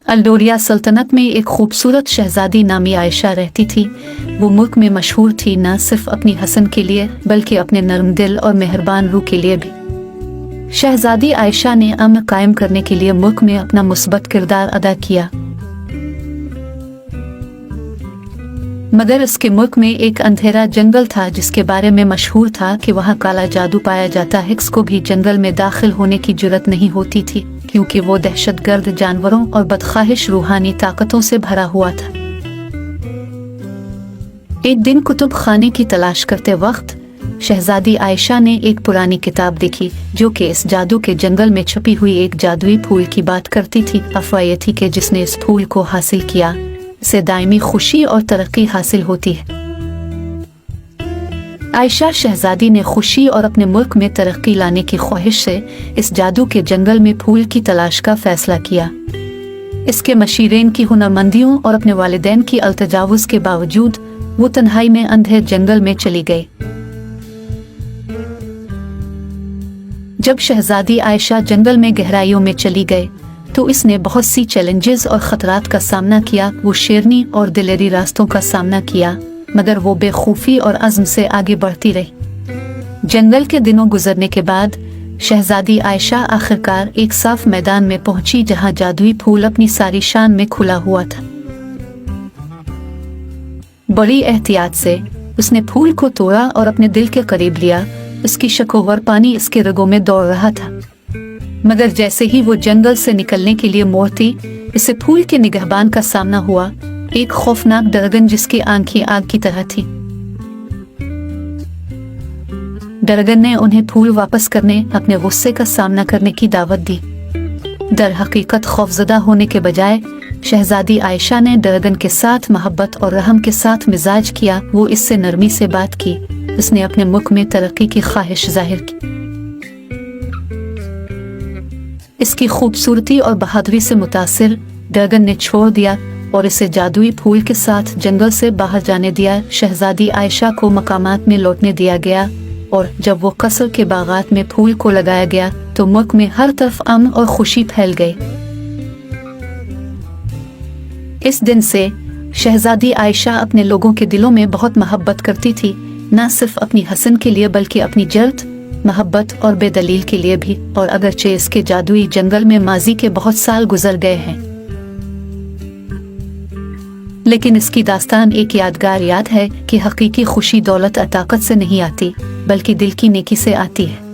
अल्दोरिया सल्तनत में एक खूबसूरत शहजादी नामी आयशा रहती थी। वो मुल्क में मशहूर थी न सिर्फ अपनी हसन के लिए बल्कि अपने नरम दिल और मेहरबान रूह के लिए भी। शहजादी आयशा ने अमन कायम करने के लिए मुल्क में अपना मुस्बत किरदार अदा किया, मगर इसके मुल्क में एक अंधेरा जंगल था जिसके बारे में मशहूर था कि वहाँ काला जादू पाया जाता है। हिक्स को भी जंगल में दाखिल होने की जुर्रत नहीं होती थी क्योंकि वो दहशतगर्द जानवरों और बदख्वाहिश रूहानी ताकतों से भरा हुआ था। एक दिन कुतुब खाने की तलाश करते वक्त शहजादी आयशा ने एक पुरानी किताब देखी जो कि इस जादू के जंगल में छुपी हुई एक जादुई फूल की बात करती थी। अफवाह ये थी कि जिसने इस फूल को हासिल किया से दायमी खुशी और तरक्की हासिल होती है। आयशा शहजादी ने खुशी और अपने मुल्क में तरक्की लाने की ख्वाहिश से इस जादू के जंगल में फूल की तलाश का फैसला किया। इसके मशीरेन की हुनरमंदियों और अपने वालिदैन की अल्तजावुज़ के बावजूद वो तन्हाई में अंधेर जंगल में चली गई। जब शहजादी आयशा जंगल में गहराइयों में चली गई तो इसने बहुत सी चैलेंजेस और खतरात का सामना किया। वो शेरनी और दिलेरी रास्तों का सामना किया मगर वो बेखौफी और अज़्म से आगे बढ़ती रही। जंगल के दिनों गुजरने के बाद शहजादी आयशा आखिरकार एक साफ मैदान में पहुंची जहां जादुई फूल अपनी सारी शान में खुला हुआ था। बड़ी एहतियात से उसने फूल को तोड़ा और अपने दिल के करीब लिया। उसकी शकोवर पानी इसके रगों में दौड़ रहा था, मगर जैसे ही वो जंगल से निकलने के लिए मोड़ती इसे फूल के निगहबान का सामना हुआ, एक खौफनाक डरगन जिसकी आंखें आग की तरह थी। डरगन ने उन्हें फूल वापस करने, अपने गुस्से का सामना करने की दावत दी। दर हकीकत खौफजदा होने के बजाय शहजादी आयशा ने डरगन के साथ मोहब्बत और रहम के साथ मिजाज किया। वो इससे नरमी से बात की, उसने अपने मुल्क में तरक्की की ख्वाहिश जाहिर की। इसकी खूबसूरती और बहादुरी से मुतासिर डरगन ने छोड़ दिया और इसे जादुई फूल के साथ जंगल से बाहर जाने दिया। शहजादी आयशा को मकामात में लौटने दिया गया और जब वो कसर के बागात में फूल को लगाया गया तो मुल्क में हर तरफ अमन और खुशी फैल गई। इस दिन से शहजादी आयशा अपने लोगों के दिलों में बहुत मोहब्बत करती थी, न सिर्फ अपनी हसन के लिए बल्कि अपनी जल्द मोहब्बत और बेदलील के लिए भी। और अगरचे इसके जादुई जंगल में माजी के बहुत साल गुजर गए हैं, लेकिन इसकी दास्तान एक यादगार याद है कि हकीकी खुशी दौलत और ताकत से नहीं आती बल्कि दिल की नेकी से आती है।